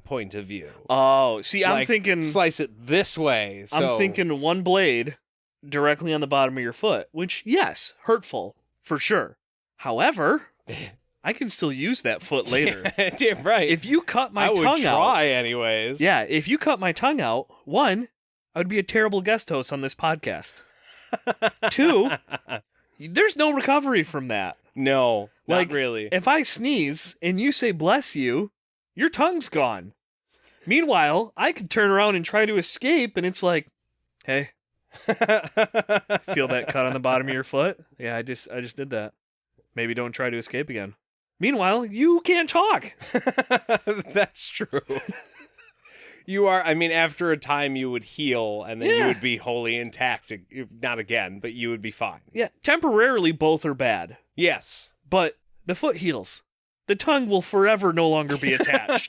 point of view. Oh, see, I'm thinking... Slice it this way. So. I'm thinking one blade directly on the bottom of your foot, which, yes, hurtful, for sure. However, I can still use that foot later. Damn right. If you cut my tongue out... I would try anyways. Yeah, if you cut my tongue out, one, I would be a terrible guest host on this podcast. Two, there's no recovery from that. No, not really. If I sneeze and you say bless you, your tongue's gone. Meanwhile, I could turn around and try to escape, and it's like, hey, feel that cut on the bottom of your foot? Yeah, I just did that. Maybe don't try to escape again. Meanwhile, you can't talk. That's true. You are, I mean, after a time you would heal, and then you would be wholly intact. Not again, but you would be fine. Yeah, temporarily both are bad. Yes. But the foot heals. The tongue will forever no longer be attached.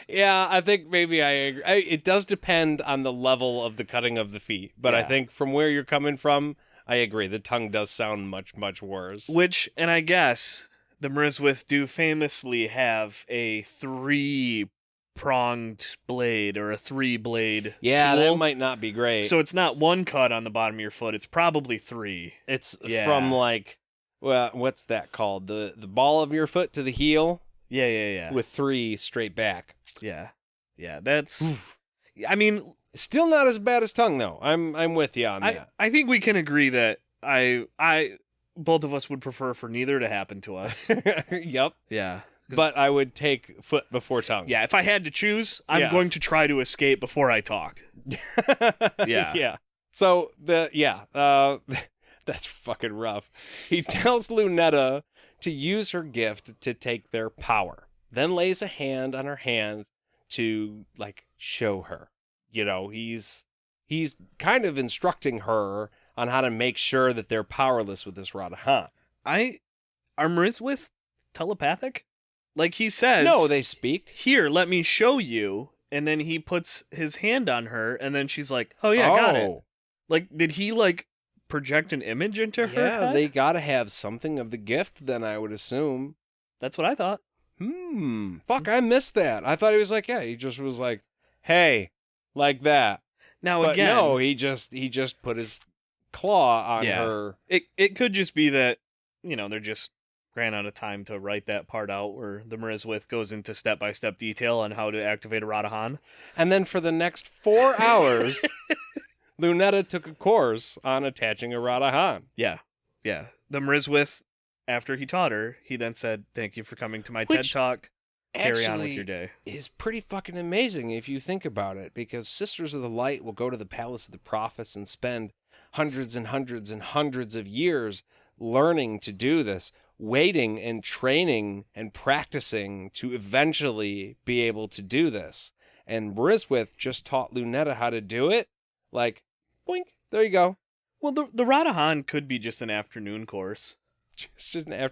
Yeah, I think maybe I agree. It does depend on the level of the cutting of the feet, but I think from where you're coming from, I agree. The tongue does sound much, much worse. Which, and I guess, the mriswith do famously have a 3-pronged blade or a 3-blade tool. That might not be great. So it's not one cut on the bottom of your foot, it's probably 3. It's from like, well, what's that called? The ball of your foot to the heel? Yeah. With 3 straight back. Yeah, that's... I mean... Still not as bad as tongue, though. I'm with you on that. I think we can agree that both of us would prefer for neither to happen to us. Yep. Yeah. But I would take foot before tongue. Yeah, if I had to choose, I'm going to try to escape before I talk. Yeah. Yeah. So, that's fucking rough. He tells Lunetta to use her gift to take their power, then lays a hand on her hand to, like, show her. You know, he's kind of instructing her on how to make sure that they're powerless with this Rada'Han. Are mriswith telepathic? Like he says... No, they speak. Here, let me show you. And then he puts his hand on her, and then she's like, oh yeah, got it. Like, did he, like, project an image into her head? Yeah, they gotta have something of the gift, then I would assume. That's what I thought. Fuck, I missed that. I thought he was like, he just was like, hey... Like that. Now but again, no, he just put his claw on her. It could just be that, you know, they're just ran out of time to write that part out where the mriswith goes into step-by-step detail on how to activate a Rada'Han. And then for the next 4 hours, Lunetta took a course on attaching a Rada'Han. Yeah. The mriswith, after he taught her, he then said, thank you for coming to my TED Talk. Carry on with your day. Is pretty fucking amazing if you think about it, because Sisters of the Light will go to the Palace of the Prophets and spend hundreds and hundreds and hundreds of years learning to do this, waiting and training and practicing to eventually be able to do this. And mriswith just taught Lunetta how to do it. Like, boink, there you go. Well, the Rada'Han could be just an afternoon course.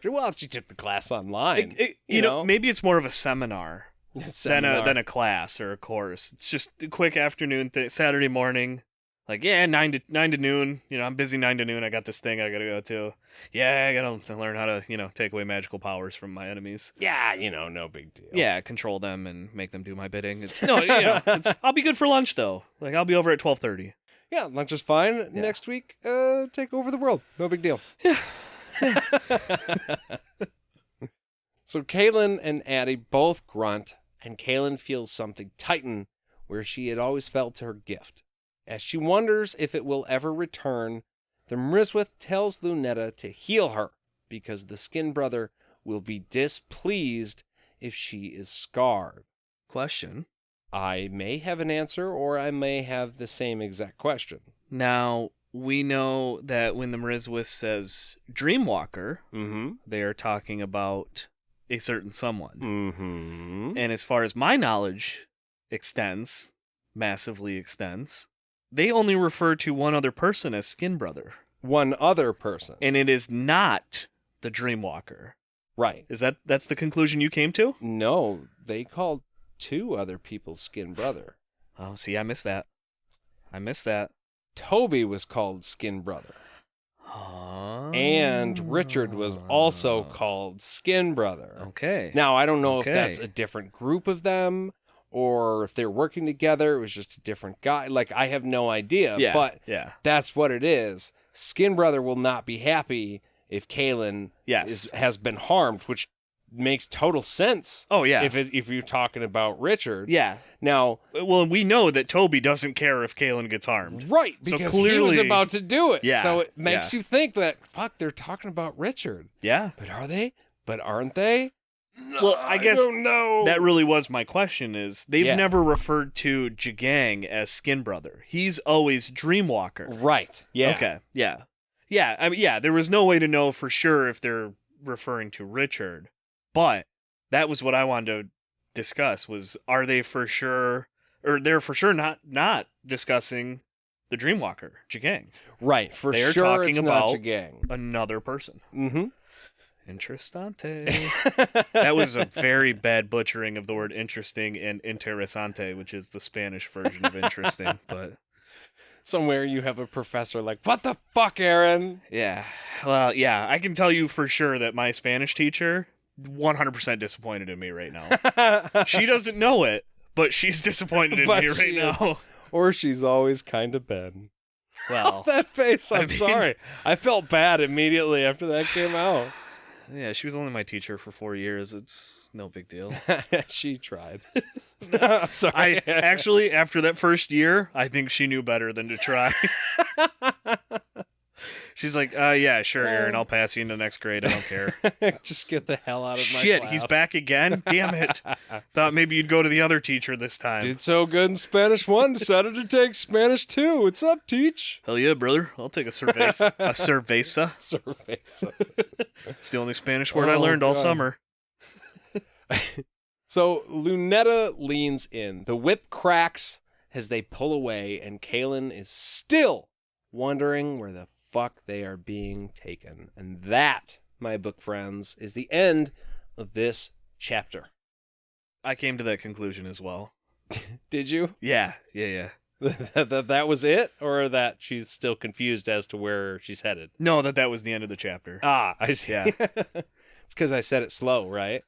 Well, she took the class online. You know, maybe it's more of a seminar than a class or a course. It's just a quick afternoon thing, Saturday morning. Like, 9 to noon. You know, I'm busy 9 to noon. I got this thing I gotta go to. Yeah, I gotta learn how to, take away magical powers from my enemies. Yeah, no big deal. Yeah, control them and make them do my bidding. I'll be good for lunch though. Like, I'll be over at 12:30. Yeah, lunch is fine. Yeah. Next week, take over the world. No big deal. Yeah. So Kahlan and Adie both grunt, and Kahlan feels something tighten where she had always felt her gift. As she wonders if it will ever return, the mriswith tells Lunetta to heal her, because the skin brother will be displeased if she is scarred. Question. I may have an answer, or I may have the same exact question. Now... we know that when the mriswith says Dreamwalker, they are talking about a certain someone. And as far as my knowledge massively extends, they only refer to one other person as Skin Brother. One other person. And it is not the Dreamwalker. Right. That's the conclusion you came to? No, they called 2 other people Skin Brother. Oh, see, I missed that. Toby was called Skin Brother. And Richard was also called Skin Brother. Okay. Now, I don't know if that's a different group of them or if they're working together, it was just a different guy. Like, I have no idea, but that's what it is. Skin Brother will not be happy if Kahlan has been harmed, which makes total sense. Oh, yeah. If you're talking about Richard. Yeah. Now... Well, we know that Toby doesn't care if Kahlan gets harmed. Right, because so clearly, he was about to do it. Yeah. So it makes you think that, fuck, they're talking about Richard. Yeah. But are they? But aren't they? Well, I guess don't know. That really was my question is, they've never referred to Jagang as Skin Brother. He's always Dreamwalker. Right. Yeah. Okay. Yeah. Yeah. I mean, there was no way to know for sure if they're referring to Richard, but that was what I wanted to discuss was, are they for sure, or they're for sure not discussing the Dreamwalker, Jagang. Right. They're sure talking it's about not Jagang. Another person. Mm-hmm. Interessante. That was a very bad butchering of the word interesting and interessante, which is the Spanish version of interesting. But somewhere you have a professor like, what the fuck, Aaron? Yeah. Well, yeah, I can tell you for sure that my Spanish teacher 100% disappointed in me right now. She doesn't know it, but she's disappointed in me right now. Or she's always kind of been. Well, that face, I'm sorry. I felt bad immediately after that came out. Yeah, she was only my teacher for 4 years. It's no big deal. She tried. I'm sorry. Actually, after that first year, I think she knew better than to try. She's like, yeah, sure, Aaron, I'll pass you into next grade. I don't care. Just get the hell out of my Shit, class. He's back again? Damn it. Thought maybe you'd go to the other teacher this time. Did so good in Spanish 1, decided to take Spanish 2. What's up, teach? Hell yeah, brother. I'll take a cerveza. A cerveza. Cerveza. It's the only Spanish word I learned all summer. So Lunetta leans in. The whip cracks as they pull away, and Kahlan is still wondering where the fuck they are being taken. And that, my book friends, is the end of this chapter. I came to that conclusion as well. Did you? Yeah. that was it? Or that she's still confused as to where she's headed? No, that was the end of the chapter. Ah, I see. Yeah. It's because I said it slow, right?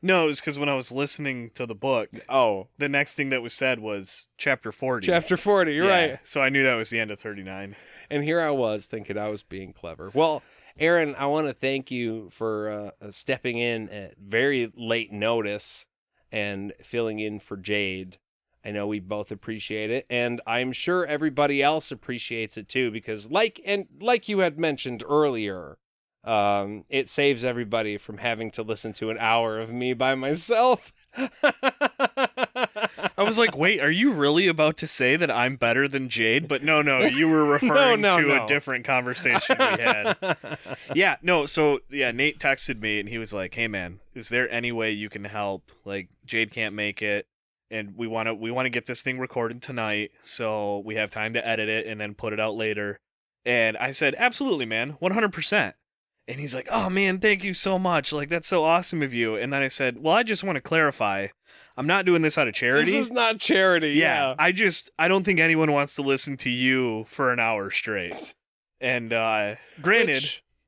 No, it was because when I was listening to the book, the next thing that was said was chapter 40. Chapter 40, you're right. So I knew that was the end of 39. And here I was thinking I was being clever. Well, Aaron, I want to thank you for stepping in at very late notice and filling in for Jade. I know we both appreciate it, and I'm sure everybody else appreciates it too, because like you had mentioned earlier, it saves everybody from having to listen to an hour of me by myself. I was like, wait, are you really about to say that I'm better than Jade? But no, you were referring to a different conversation we had. So Nate texted me and he was like, hey man, is there any way you can help? Like, Jade can't make it, and we want to get this thing recorded tonight, so we have time to edit it and then put it out later. And I said, absolutely, man, 100%. And he's like, oh man, thank you so much. Like, that's so awesome of you. And then I said, well, I just want to clarify, I'm not doing this out of charity. This is not charity. Yeah. I don't think anyone wants to listen to you for an hour straight. And granted,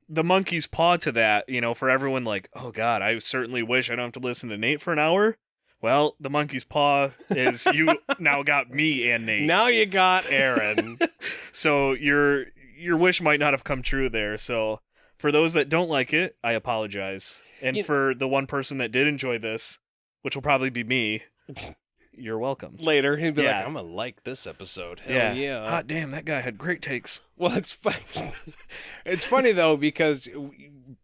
the monkey's paw to that, for everyone like, oh God, I certainly wish I don't have to listen to Nate for an hour. Well, the monkey's paw is you now got me and Nate. Now you got Aaron. So your wish might not have come true there. So for those that don't like it, I apologize. And for the one person that did enjoy this, which will probably be me, you're welcome. Later, he'd be like, I'm going to like this episode. Hell yeah. Hot damn, that guy had great takes. Well, it's funny, though, because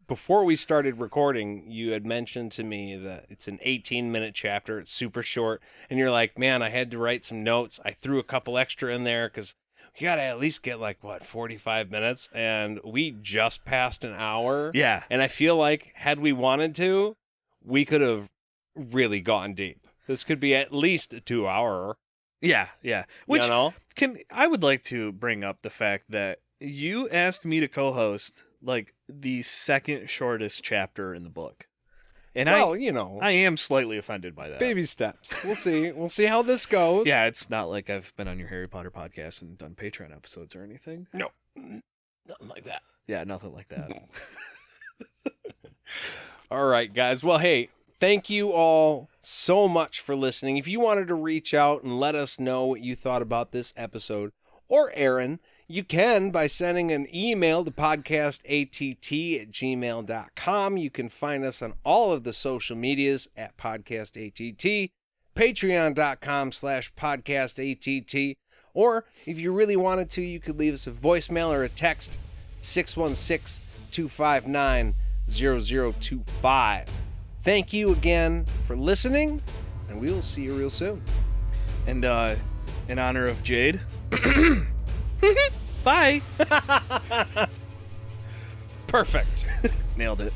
before we started recording, you had mentioned to me that it's an 18-minute chapter. It's super short. And you're like, man, I had to write some notes. I threw a couple extra in there because you got to at least get 45 minutes. And we just passed an hour. Yeah. And I feel like had we wanted to, we could have really gone deep. This could be at least a 2-hour. Yeah. Which I would like to bring up the fact that you asked me to co-host the second shortest chapter in the book. And I am slightly offended by that. Baby steps. We'll see. We'll see how this goes. Yeah, it's not like I've been on your Harry Potter podcast and done Patreon episodes or anything. No. Nothing like that. Yeah, nothing like that. All right, guys. Well, hey, Thank you all so much for listening. If you wanted to reach out and let us know what you thought about this episode, or Aaron, you can by sending an email to podcastatt@gmail.com. You can find us on all of the social medias at podcastatt, patreon.com/podcastatt, or if you really wanted to, you could leave us a voicemail or a text, 616-259-0025. Thank you again for listening, and we will see you real soon. And in honor of Jade, bye. Perfect. Nailed it.